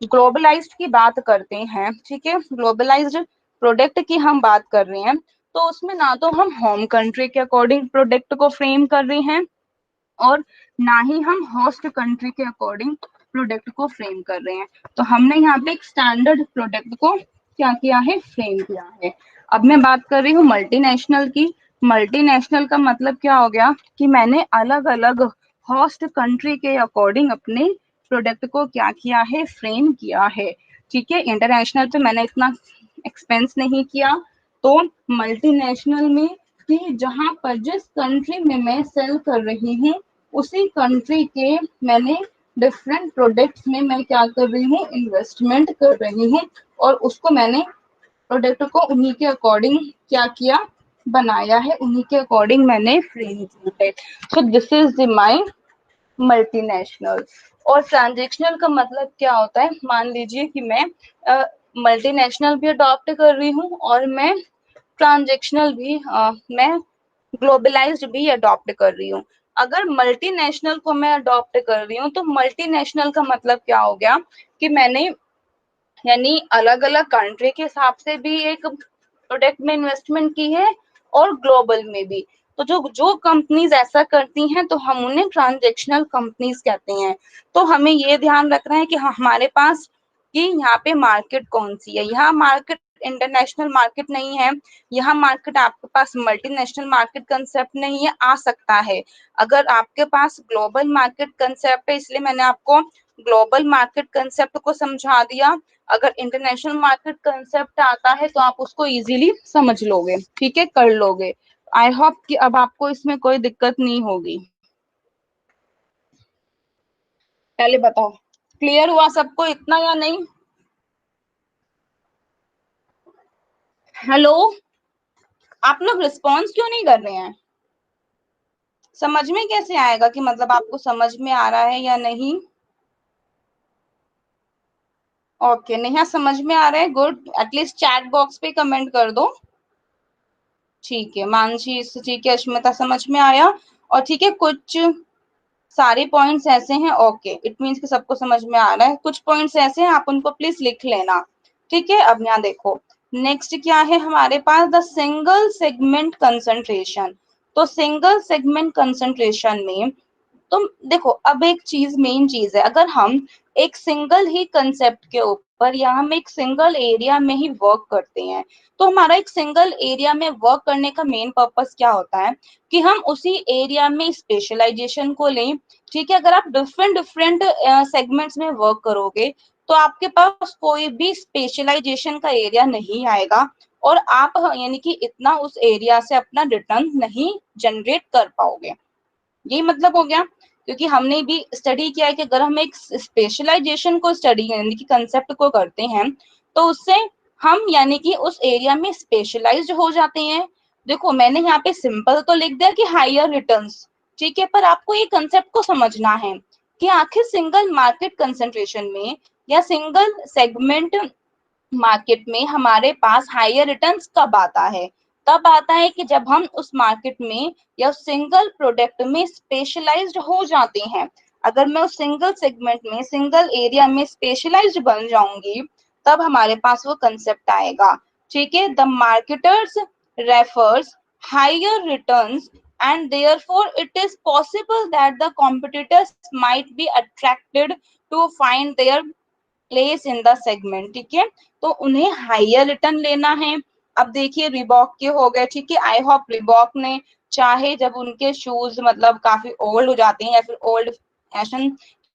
ग्लोबलाइज्ड की बात करते हैं, ठीक है, ग्लोबलाइज्ड प्रोडक्ट की हम बात कर रहे हैं, तो उसमें ना तो हम होम कंट्री के अकॉर्डिंग प्रोडक्ट को फ्रेम कर रहे हैं, और ना ही हम होस्ट कंट्री के अकॉर्डिंग प्रोडक्ट को फ्रेम कर रहे हैं। तो हमने यहाँ पे एक स्टैंडर्ड प्रोडक्ट को क्या किया है, फ्रेम किया है। अब मैं बात कर रही हूँ मल्टीनेशनल की। मल्टीनेशनल का मतलब क्या हो गया, कि मैंने अलग अलग होस्ट कंट्री के अकॉर्डिंग अपने प्रोडक्ट को क्या किया है, फ्रेम किया है, ठीक है। इंटरनेशनल पे मैंने इतना एक्सपेंस नहीं किया। तो मल्टीनेशनल में कि जहां पर जिस कंट्री में मैं सेल कर रही हूँ, उसी कंट्री के मैंने डिफरेंट प्रोडक्ट्स में मैं क्या कर रही हूँ, इन्वेस्टमेंट कर रही हूँ, और उसको मैंने प्रोडक्ट को उन्हीं के अकॉर्डिंग क्या किया, बनाया है, उन्हीं के अकॉर्डिंग मैंने फ्रेम किया है। सो this is the my multinational. और ट्रांजेक्शनल का मतलब क्या होता है, मान लीजिए कि मैं मल्टीनेशनल भी अडॉप्ट कर रही हूँ, और मैं ट्रांजेक्शनल भी मैं ग्लोबलाइज्ड भी अडॉप्ट कर रही हूँ। अगर मल्टीनेशनल को मैं अडॉप्ट कर रही हूँ, तो मल्टीनेशनल का मतलब क्या हो गया, कि मैंने यानी अलग अलग कंट्री के हिसाब से भी एक प्रोडक्ट में इन्वेस्टमेंट की है, और ग्लोबल में भी। तो जो जो कंपनीज ऐसा करती हैं, तो हम उन्हें ट्रांजेक्शनल कंपनीज कहते हैं। तो हमें ये ध्यान रखना है कि हमारे पास कि यहाँ पे मार्केट कौन सी है। यहाँ मार्केट इंटरनेशनल मार्केट नहीं है, यहाँ मार्केट आपके पास मल्टीनेशनल मार्केट कंसेप्ट नहीं है, आ सकता है। अगर आपके पास ग्लोबल मार्केट कंसेप्ट है, इसलिए मैंने आपको ग्लोबल मार्केट कंसेप्ट को समझा दिया। अगर इंटरनेशनल मार्केट कंसेप्ट आता है, तो आप उसको इजीली समझ लोगे, ठीक है, कर लोगे। आई होप कि अब आपको इसमें कोई दिक्कत नहीं होगी। पहले बताओ, क्लियर हुआ सबको इतना या नहीं? हेलो, आप लोग रिस्पॉन्स क्यों नहीं कर रहे हैं? समझ में कैसे आएगा कि मतलब आपको समझ में आ रहा है या नहीं? ओके, नेहा समझ में आ रहा है, गुड। एटलीस्ट चैट बॉक्स पे कमेंट कर दो। ठीक है, मानसी, ठीक है, अश्मिता समझ में आया। और ठीक है, कुछ सारे पॉइंट्स ऐसे हैं, ओके, इट मीन्स कि सबको समझ में आ रहा है। कुछ पॉइंट्स ऐसे हैं, आप उनको प्लीज लिख लेना, ठीक है। अब यहाँ देखो, नेक्स्ट क्या है हमारे पास, द सिंगल सेगमेंट कंसंट्रेशन। तो सिंगल सेगमेंट कंसंट्रेशन में तो देखो, अब एक चीज मेन चीज है, अगर हम एक सिंगल ही कंसेप्ट के ऊपर या हम एक सिंगल एरिया में ही वर्क करते हैं, तो हमारा एक सिंगल एरिया में वर्क करने का मेन पर्पस क्या होता है कि हम उसी एरिया में स्पेशलाइजेशन को लें। ठीक है, अगर आप डिफरेंट डिफरेंट सेगमेंट्स में वर्क करोगे तो आपके पास कोई भी स्पेशलाइजेशन का एरिया नहीं आएगा और आप यानी कि इतना उस एरिया से अपना रिटर्न नहीं जनरेट कर पाओगे। यही मतलब हो गया, क्योंकि हमने भी स्टडी किया है कि अगर हम एक स्पेशलाइजेशन को स्टडी यानी कि कंसेप्ट को करते हैं तो उससे हम यानी कि उस एरिया में स्पेशलाइज्ड हो जाते हैं। देखो, मैंने यहाँ पे सिंपल तो लिख दिया कि हायर रिटर्न्स, ठीक है, पर आपको ये कंसेप्ट को समझना है कि आखिर सिंगल मार्केट कंसंट्रेशन में या सिंगल सेगमेंट मार्केट में हमारे पास हायर रिटर्न्स कब आता है। तब आता है कि जब हम उस मार्केट में या सिंगल प्रोडक्ट में स्पेशलाइज्ड हो जाते हैं। अगर मैं उस सिंगल सेगमेंट में सिंगल एरिया में स्पेशलाइज्ड बन जाऊंगी तब हमारे पास वो कंसेप्ट आएगा। ठीक है, the marketers refers higher returns and therefore it is possible that the competitors might be attracted to find their place in the segment. ठीक है, तो उन्हें हायर रिटर्न लेना है। अब देखिए रिबॉक के हो गए, ठीक है, आई होप रिबॉक ने चाहे जब उनके शूज मतलब काफी ओल्ड हो जाते हैं या फिर ओल्ड फैशन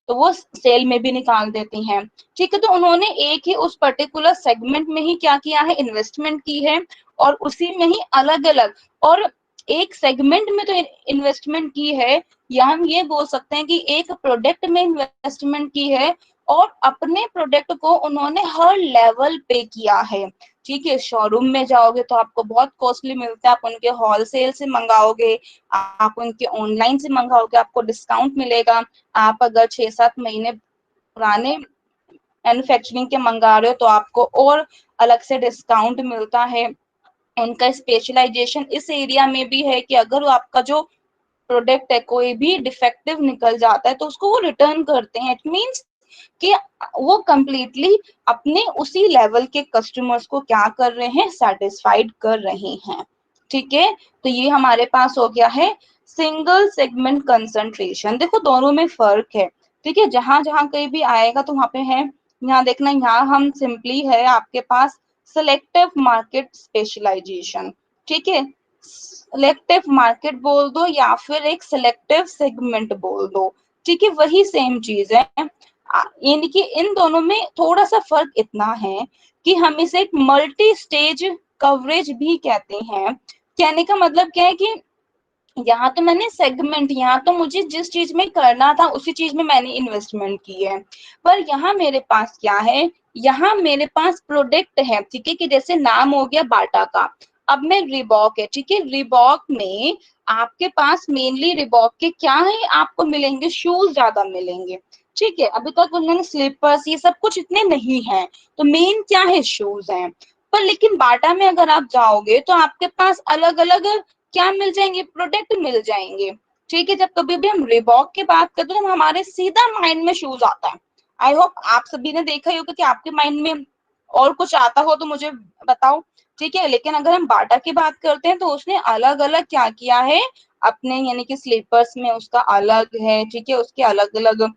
तो वो सेल में भी निकाल देती हैं। ठीक है, तो उन्होंने एक ही उस पर्टिकुलर सेगमेंट में ही क्या किया है, इन्वेस्टमेंट की है और उसी में ही अलग अलग और एक सेगमेंट में तो इन्वेस्टमेंट की है, या हम ये बोल सकते हैं कि एक प्रोडक्ट में इन्वेस्टमेंट की है और अपने प्रोडक्ट को उन्होंने हर लेवल पे किया है। ठीक है, शोरूम में जाओगे तो आपको बहुत कॉस्टली मिलता है, आप उनके होलसेल से मंगाओगे, आप उनके ऑनलाइन से मंगाओगे आपको डिस्काउंट मिलेगा। आप अगर 6-7 महीने पुराने मैन्युफैक्चरिंग के मंगा रहे हो तो आपको और अलग से डिस्काउंट मिलता है। उनका स्पेशलाइजेशन इस एरिया में भी है कि अगर आपका जो प्रोडक्ट है कोई भी डिफेक्टिव निकल जाता है तो उसको वो रिटर्न करते हैं। इट मीन्स कि वो कंप्लीटली अपने उसी लेवल के कस्टमर्स को क्या कर रहे हैं, सेटिस्फाइड कर रहे हैं। ठीक है, तो ये हमारे पास हो गया है सिंगल सेगमेंट कंसंट्रेशन। देखो दोनों में फर्क है। ठीक है, जहां जहां कहीं भी आएगा तो वहां पे है, यहाँ देखना, यहाँ हम सिंपली है आपके पास सिलेक्टिव मार्केट स्पेशलाइजेशन। ठीक है, सिलेक्टिव मार्केट बोल दो या फिर एक सिलेक्टिव सेगमेंट बोल दो, ठीक है, वही सेम चीज है। यानी कि इन दोनों में थोड़ा सा फर्क इतना है कि हम इसे एक मल्टी स्टेज कवरेज भी कहते हैं। कहने का मतलब क्या है कि यहाँ तो मैंने सेगमेंट, यहाँ तो मुझे जिस चीज में करना था उसी चीज में मैंने इन्वेस्टमेंट की है, पर यहाँ मेरे पास क्या है, यहाँ मेरे पास प्रोडक्ट है। ठीक है, कि जैसे नाम हो गया बाटा का, अब मैं रिबॉक है, ठीक है, रिबॉक में आपके पास मेनली रिबॉक के क्या है, आपको मिलेंगे शूज ज्यादा मिलेंगे। ठीक है, अभी तक उन्होंने स्लीपर्स ये सब कुछ इतने नहीं है, तो मेन क्या है, शूज है। पर लेकिन बाटा में अगर आप जाओगे तो आपके पास अलग अलग क्या मिल जाएंगे, प्रोडक्ट मिल जाएंगे। ठीक है, जब कभी भी हम रिबॉक की बात करते हैं तो हमारे सीधा माइंड में शूज आता है। आई होप आप सभी ने देखा ही होगा कि आपके माइंड में और कुछ आता हो तो मुझे बताओ। ठीक है, लेकिन अगर हम बाटा की बात करते हैं तो उसने अलग अलग क्या किया है अपने, यानी कि स्लीपर्स में उसका अलग है। ठीक है, उसके अलग अलग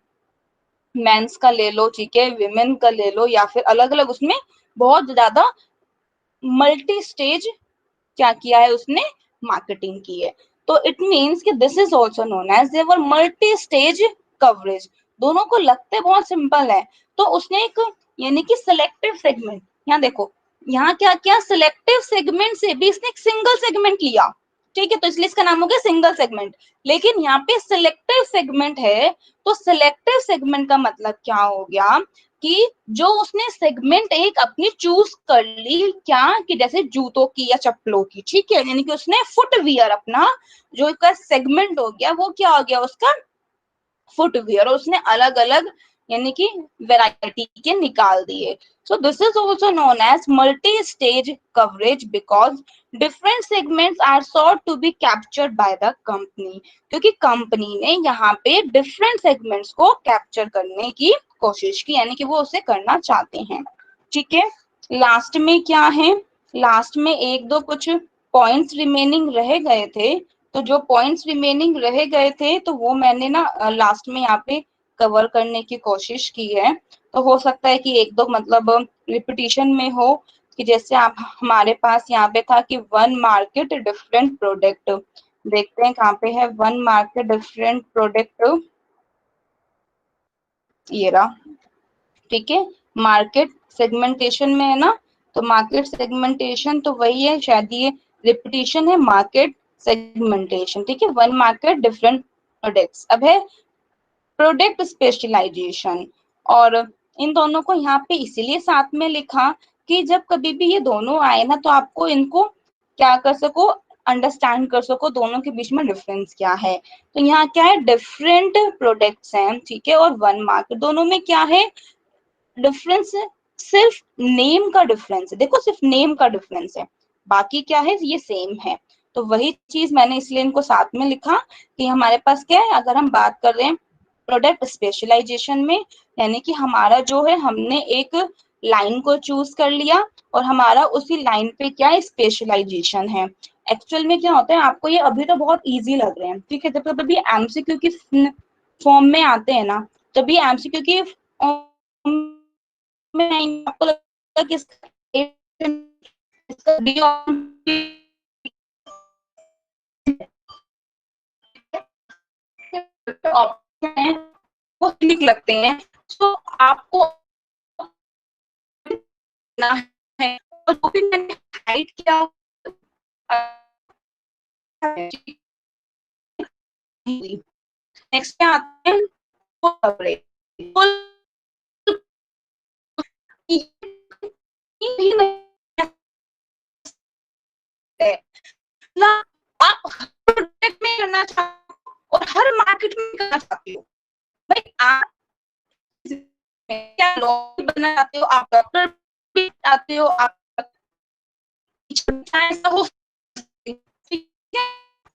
मेंस का ले लो, ठीक है, विमेन का ले लो, या फिर अलग अलग उसमें बहुत ज्यादा मल्टी स्टेज क्या किया है उसने, मार्केटिंग की है। तो इट मींस कि this is also known as their multi stage coverage. दोनों को लगते बहुत सिंपल है, तो उसने एक यानी कि सिलेक्टिव सेगमेंट, यहाँ देखो, यहाँ क्या क्या सिलेक्टिव सेगमेंट से भी इसने एक सिंगल सेगमेंट लिया। ठीक है, तो इसलिए इसका नाम हो गया सिंगल सेगमेंट। लेकिन यहाँ पे सिलेक्टिव सेगमेंट है, तो सिलेक्टिव सेगमेंट का मतलब क्या हो गया कि जो उसने सेगमेंट एक अपनी चूज कर ली, क्या कि जैसे जूतों की या चप्पलों की। ठीक है, यानी कि उसने फुटवियर अपना जो इसका सेगमेंट हो गया वो क्या हो गया उसका, फुटवियर, और उसने अलग अलग यानी कि वैरायटी के निकाल दिए। So this is also known as multi stage coverage because different segments are sought to be captured by the company, क्योंकि कंपनी ने यहाँ पे डिफरेंट सेगमेंट्स को कैप्चर करने की कोशिश की, यानी कि वो उसे करना चाहते हैं। ठीक है, लास्ट में क्या है, लास्ट में एक दो कुछ पॉइंट्स रिमेनिंग रह गए थे, तो जो पॉइंट्स रिमेनिंग रह गए थे तो वो मैंने ना लास्ट में यहाँ पे कवर करने की कोशिश की है। तो हो सकता है कि एक दो मतलब रिपीटिशन में हो, कि जैसे आप हमारे पास यहाँ पे था कि वन मार्केट डिफरेंट प्रोडक्ट, देखते हैं कहाँ पे है वन मार्केट डिफरेंट प्रोडक्ट, ये रहा। ठीक है, मार्केट सेगमेंटेशन में है ना, तो मार्केट सेगमेंटेशन तो वही है, शायद ये रिपीटिशन है, मार्केट सेगमेंटेशन। ठीक है, वन मार्केट डिफरेंट प्रोडक्ट्स। अब है प्रोडक्ट स्पेशलाइजेशन, और इन दोनों को यहाँ पे इसीलिए साथ में लिखा कि जब कभी भी ये दोनों आए ना तो आपको इनको क्या कर सको, अंडरस्टैंड कर सको दोनों के बीच में डिफरेंस क्या है। तो यहाँ क्या है, डिफरेंट प्रोडक्ट्स हैं, ठीक है, और वन मार्केट, दोनों में क्या है डिफरेंस है, सिर्फ नेम का डिफरेंस है। देखो सिर्फ नेम का डिफरेंस है, बाकी क्या है ये सेम है। तो वही चीज मैंने इसलिए इनको साथ में लिखा कि हमारे पास क्या है, अगर हम बात कर रहे हैं प्रोडक्ट स्पेशलाइजेशन में, यानी कि हमारा जो है हमने एक लाइन को चूज कर लिया और हमारा उसी लाइन पे क्या है स्पेशलाइजेशन है। एक्चुअल में क्या होता है, आपको ये अभी तो बहुत इजी लग रहे हैं, ठीक है, जब कभी एमसीक्यू की फॉर्म में आते हैं ना, तभी एमसीक्यू की में आपको लगता है कि इसका ऑप्शन है वो क्लिक लगते हैं, तो आपको ना है, और जो भी मैंने हाइड किया नेक्स्ट पे आते हैं फुल कवरेज। फुल ना, आप हर प्रोडक्ट में करना चाहते हो और हर मार्केट में करना चाहते हो, भाई आप क्या लॉ बनना चाहते हो, आप डॉक्टर भी चाहते हो, आप ऐसा हो, ठीक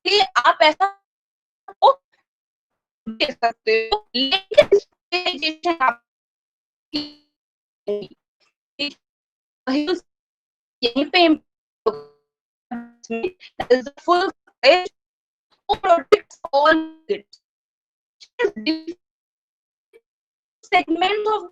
है, आप ऐसा हो दे सकते हो, लेकिन आपकी वही यहीं पे full protects all segment of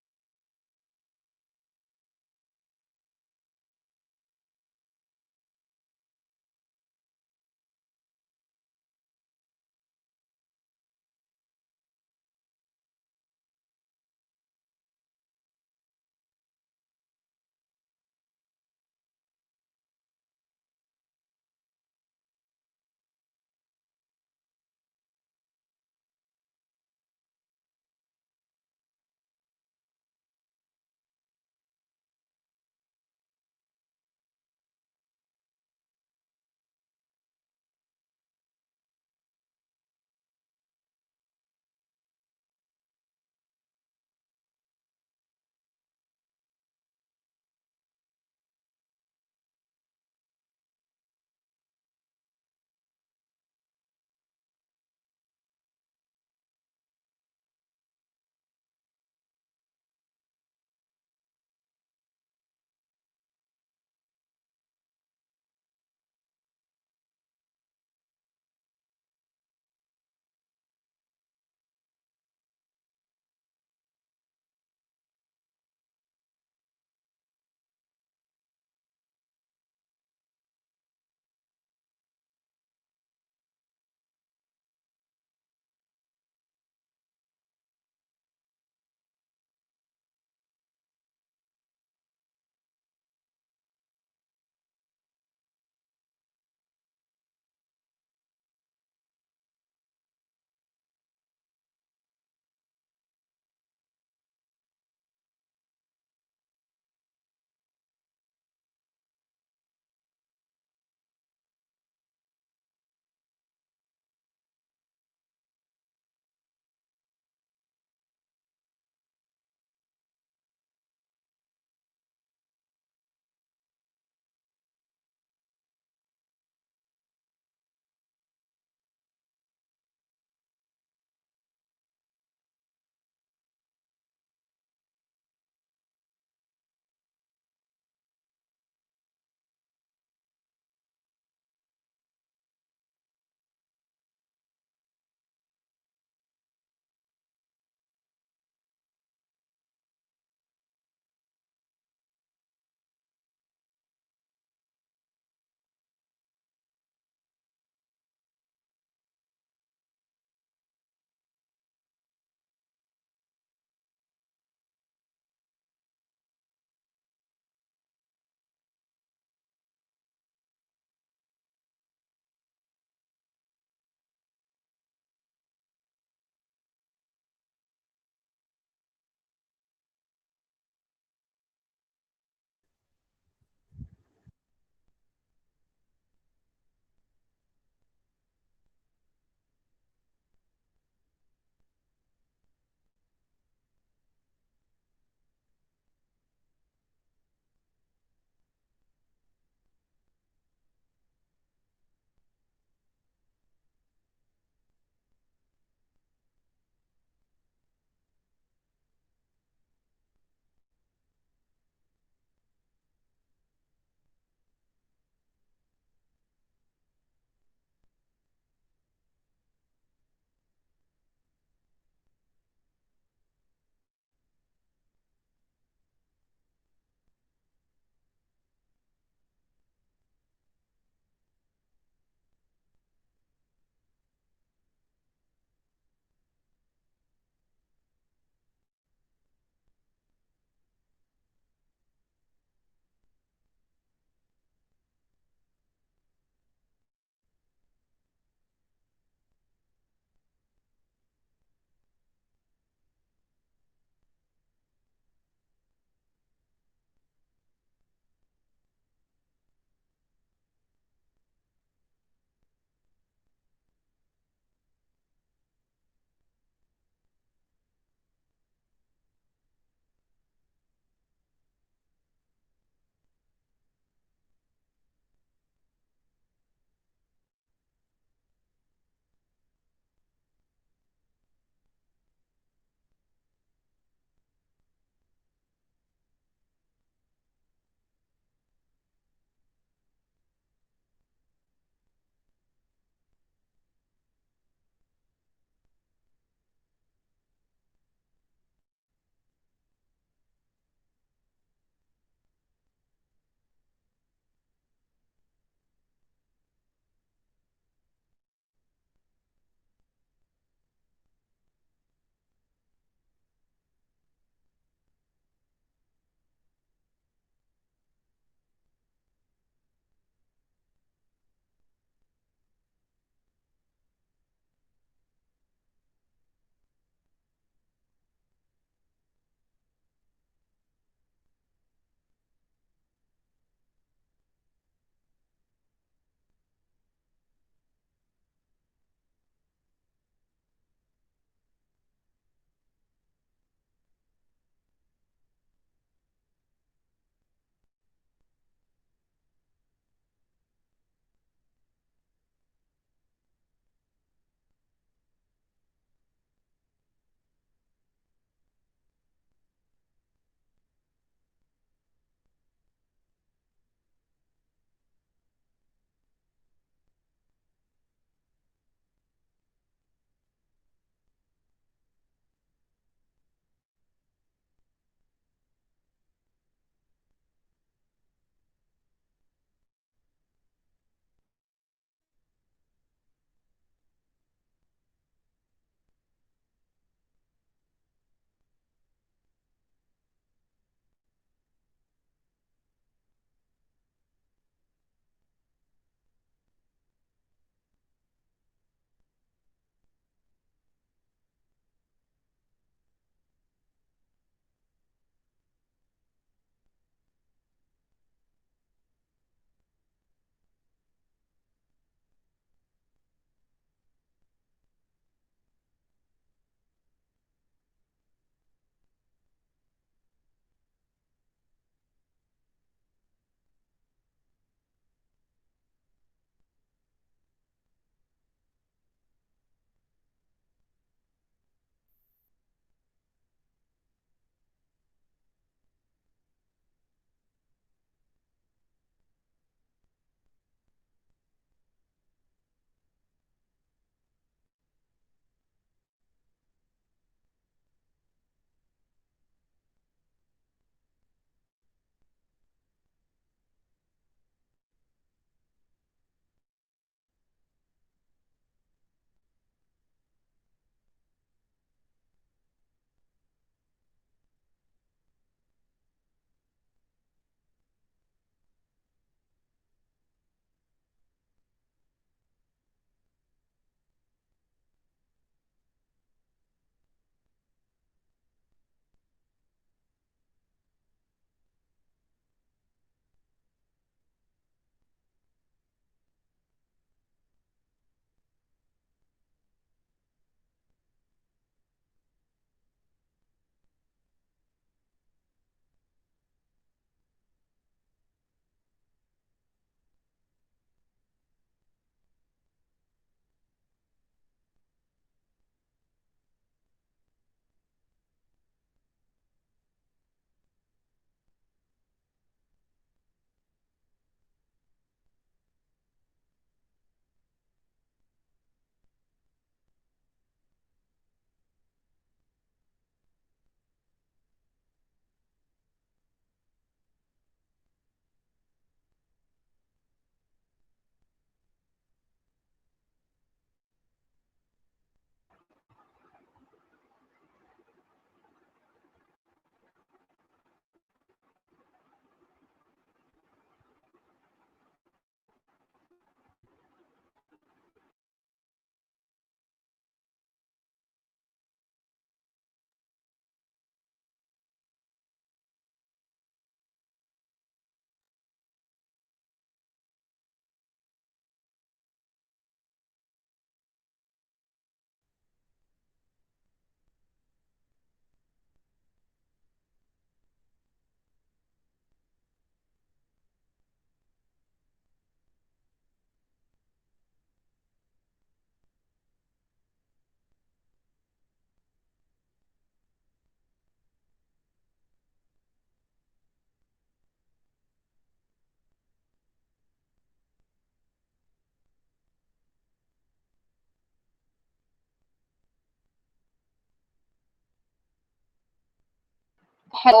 hello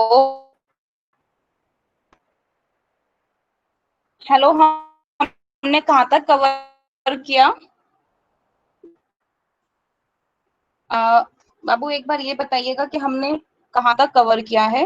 hello, हमने कहाँ तक कवर किया? बाबू एक बार ये बताइएगा कि हमने कहाँ तक कवर किया है?